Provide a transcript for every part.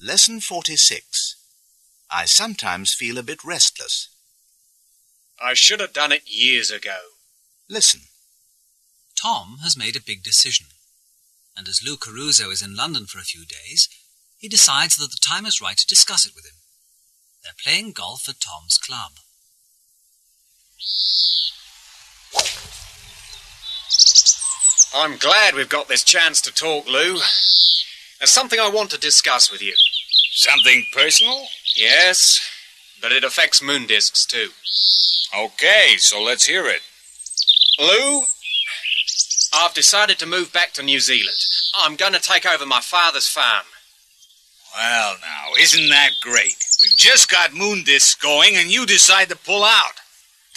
Lesson 46. I sometimes feel a bit restless. I should have done it years ago. Listen. Tom has made a big decision, and as Lou Caruso is in London for a few days, he decides that the time is right to discuss it with him. They're playing golf at Tom's club. I'm glad we've got this chance to talk, Lou. There's something I want to discuss with you. Something personal? Yes, but it affects moon discs too. Okay, so let's hear it. Lou, I've decided to move back to New Zealand. I'm going to take over my father's farm. Well, now, isn't that great? We've just got moon discs going and you decide to pull out.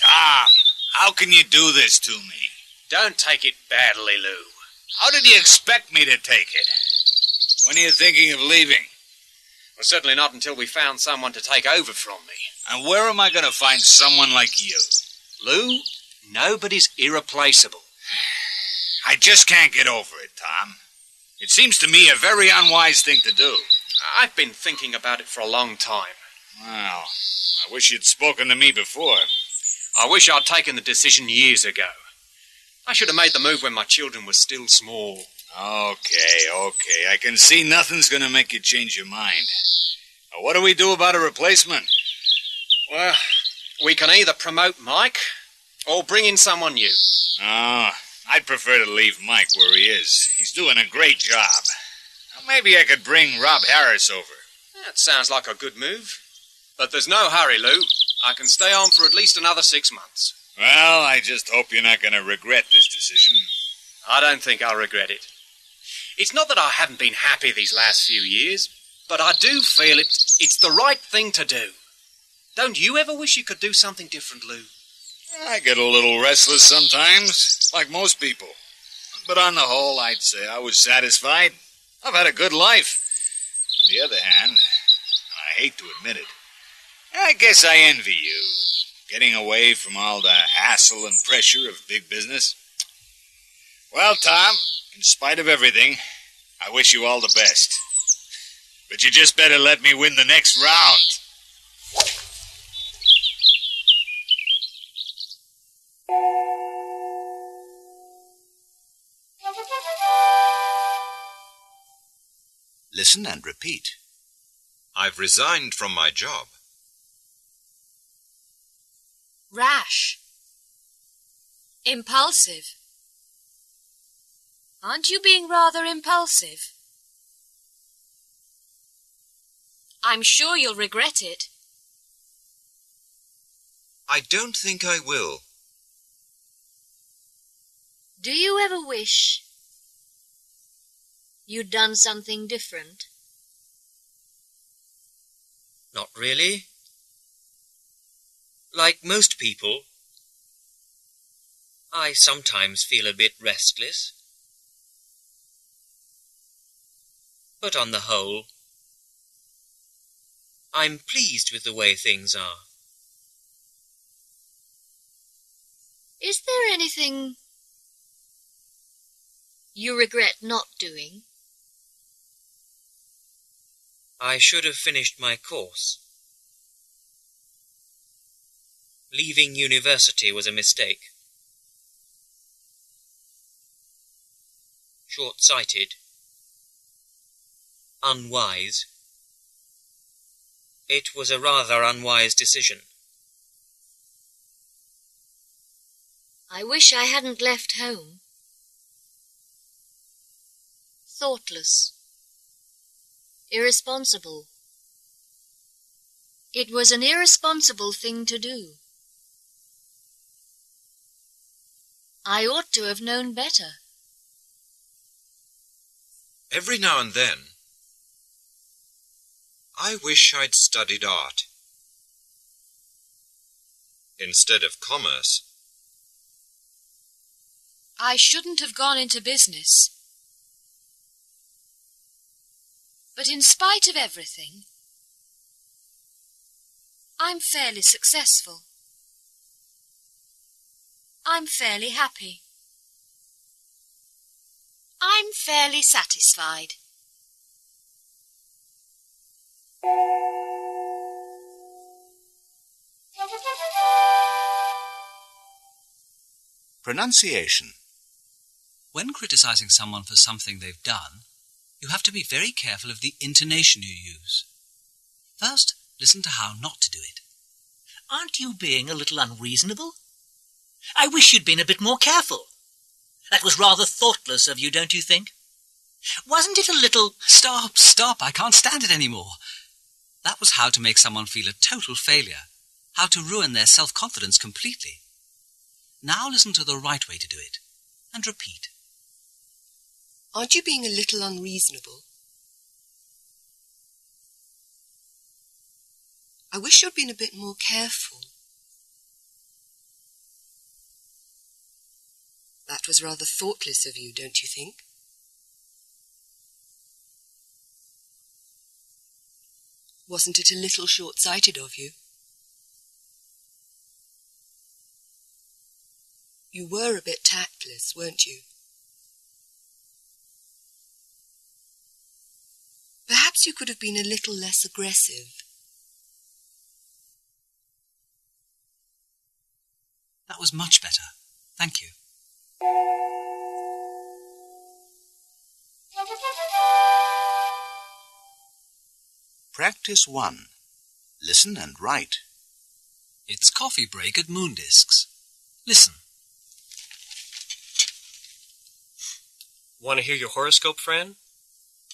Tom, how can you do this to me? Don't take it badly, Lou. How did you expect me to take it? When are you thinking of leaving? Well, certainly not until we found someone to take over from me. And where am I going to find someone like you? Lou, nobody's irreplaceable. I just can't get over it, Tom. It seems to me a very unwise thing to do. I've been thinking about it for a long time. Well, I wish you'd spoken to me before. I wish I'd taken the decision years ago. I should have made the move when my children were still small. Okay. I can see nothing's going to make you change your mind. Now, what do we do about a replacement? Well, we can either promote Mike or bring in someone new. Oh, I'd prefer to leave Mike where he is. He's doing a great job. Now, maybe I could bring Rob Harris over. That sounds like a good move. But there's no hurry, Lou. I can stay on for at least another 6 months. Well, I just hope you're not going to regret this decision. I don't think I'll regret it. It's not that I haven't been happy these last few years, but I do feel it's the right thing to do. Don't you ever wish you could do something different, Lou? I get a little restless sometimes, like most people. But on the whole, I'd say I was satisfied. I've had a good life. On the other hand, I hate to admit it, I guess I envy you, getting away from all the hassle and pressure of big business. Well, Tom, in spite of everything, I wish you all the best. But you just better let me win the next round. Listen and repeat. I've resigned from my job. Rash. Impulsive. Aren't you being rather impulsive? I'm sure you'll regret it. I don't think I will. Do you ever wish you'd done something different? Not really. Like most people, I sometimes feel a bit restless. But on the whole, I'm pleased with the way things are. Is there anything you regret not doing? I should have finished my course. Leaving university was a mistake. Short-sighted. Unwise. It was a rather unwise decision. I wish I hadn't left home. Thoughtless. Irresponsible. It was an irresponsible thing to do. I ought to have known better. Every now and then, I wish I'd studied art instead of commerce. I shouldn't have gone into business. But in spite of everything, I'm fairly successful. I'm fairly happy. I'm fairly satisfied. Pronunciation. When criticizing someone for something they've done, you have to be very careful of the intonation you use. First, listen to how not to do it. Aren't you being a little unreasonable? I wish you'd been a bit more careful. That was rather thoughtless of you, don't you think? Wasn't it a little... Stop, I can't stand it anymore. That was how to make someone feel a total failure, how to ruin their self-confidence completely. Now listen to the right way to do it, and repeat. Aren't you being a little unreasonable? I wish you'd been a bit more careful. That was rather thoughtless of you, don't you think? Wasn't it a little short-sighted of you? You were a bit tactless, weren't you? Perhaps you could have been a little less aggressive. That was much better. Thank you. Practice 1. Listen and write. It's coffee break at Moondiscs. Listen. Want to hear your horoscope, Fran?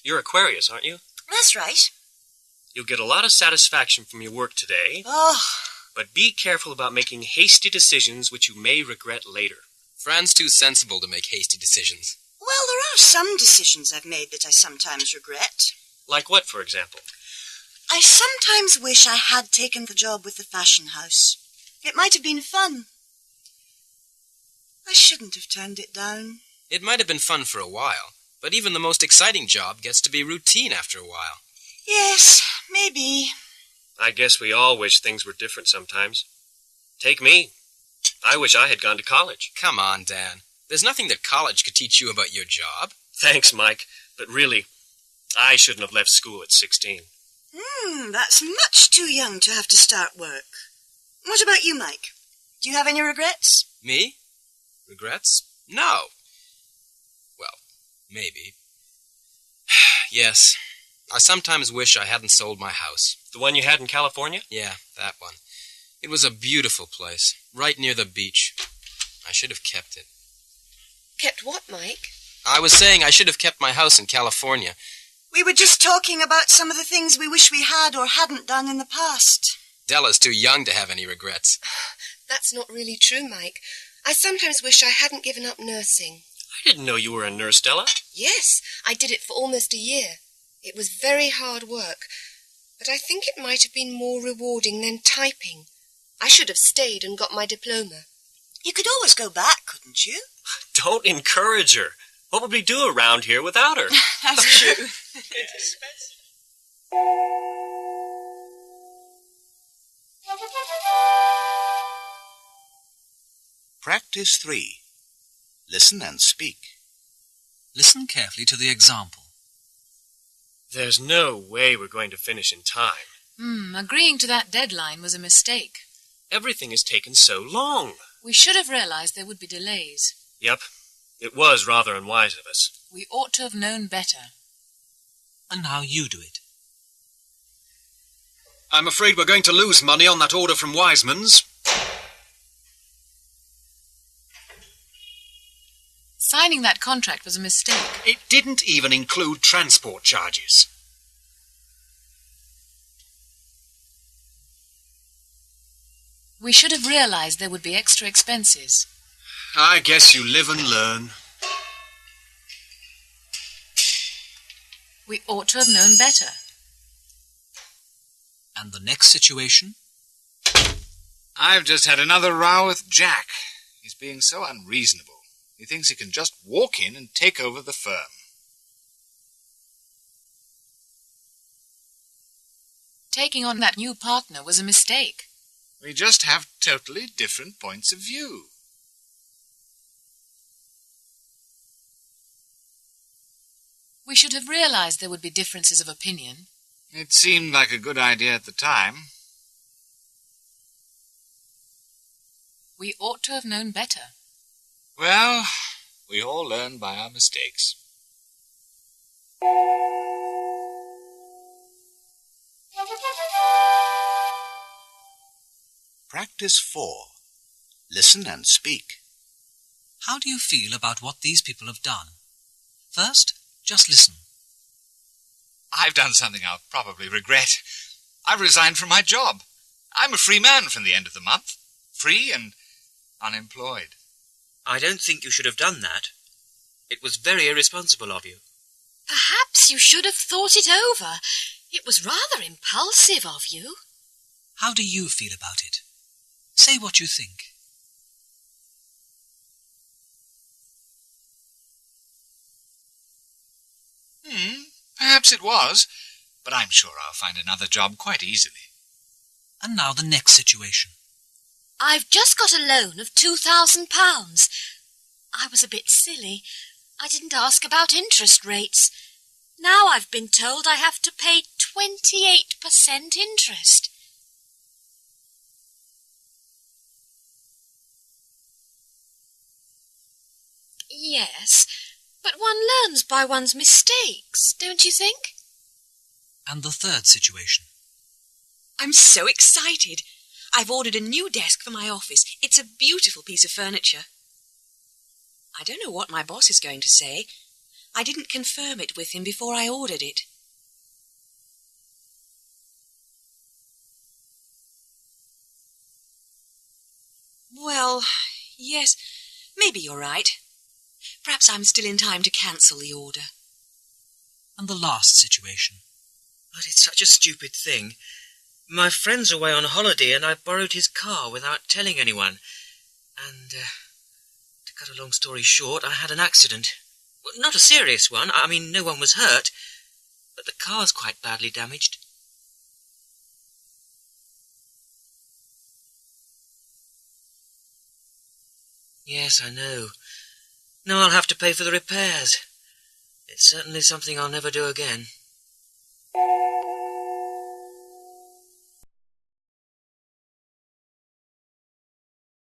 You're Aquarius, aren't you? That's right. You'll get a lot of satisfaction from your work today. Oh, But be careful about making hasty decisions which you may regret later. Fran's too sensible to make hasty decisions. well, there are some decisions I've made that I sometimes regret. Like what, for example? I sometimes wish I had taken the job with the fashion house. It might have been fun. I shouldn't have turned it down. It might have been fun for a while, but even the most exciting job gets to be routine after a while. Yes, maybe. I guess we all wish things were different sometimes. Take me. I wish I had gone to college. Come on, Dan. There's nothing that college could teach you about your job. Thanks, Mike. But really, I shouldn't have left school at 16. That's much too young to have to start work. What about you, Mike? Do you have any regrets? Me? Regrets? No. Well, maybe. Yes. I sometimes wish I hadn't sold my house. The one you had in California? Yeah, that one. It was a beautiful place, right near the beach. I should have kept it. Kept what, Mike? I was saying I should have kept my house in California. We were just talking about some of the things we wish we had or hadn't done in the past. Della's too young to have any regrets. That's not really true, Mike. I sometimes wish I hadn't given up nursing. I didn't know you were a nurse, Della. Yes, I did it for almost a year. It was very hard work, but I think it might have been more rewarding than typing. I should have stayed and got my diploma. You could always go back, couldn't you? Don't encourage her. What would we do around here without her? That's true. Practice 3. Listen and speak. Listen carefully to the example. There's no way we're going to finish in time. Agreeing to that deadline was a mistake. Everything has taken so long. We should have realized there would be delays. Yep, it was rather unwise of us. We ought to have known better. And now you do it. I'm afraid we're going to lose money on that order from Wiseman's. Signing that contract was a mistake. It didn't even include transport charges. We should have realized there would be extra expenses. I guess you live and learn. We ought to have known better. And the next situation? I've just had another row with Jack. He's being so unreasonable. He thinks he can just walk in and take over the firm. Taking on that new partner was a mistake. We just have totally different points of view. We should have realized there would be differences of opinion. It seemed like a good idea at the time. We ought to have known better. Well, we all learn by our mistakes. Practice 4. Listen and speak. How do you feel about what these people have done? First, just listen. I've done something I'll probably regret. I've resigned from my job. I'm a free man from the end of the month. Free and unemployed. I don't think you should have done that. It was very irresponsible of you. Perhaps you should have thought it over. It was rather impulsive of you. How do you feel about it? Say what you think. Perhaps it was, but I'm sure I'll find another job quite easily. And now the next situation. I've just got a loan of £2,000. I was a bit silly. I didn't ask about interest rates. Now I've been told I have to pay 28% interest. Yes, but one learns by one's mistakes, don't you think? And the third situation. I'm so excited. I've ordered a new desk for my office. It's a beautiful piece of furniture. I don't know what my boss is going to say. I didn't confirm it with him before I ordered it. Well, yes, maybe you're right. Perhaps I'm still in time to cancel the order. And the last situation. But it's such a stupid thing. My friend's away on holiday and I borrowed his car without telling anyone. And, to cut a long story short, I had an accident. Well, not a serious one. I mean, no one was hurt. But the car's quite badly damaged. Yes, I know. Now I'll have to pay for the repairs. It's certainly something I'll never do again.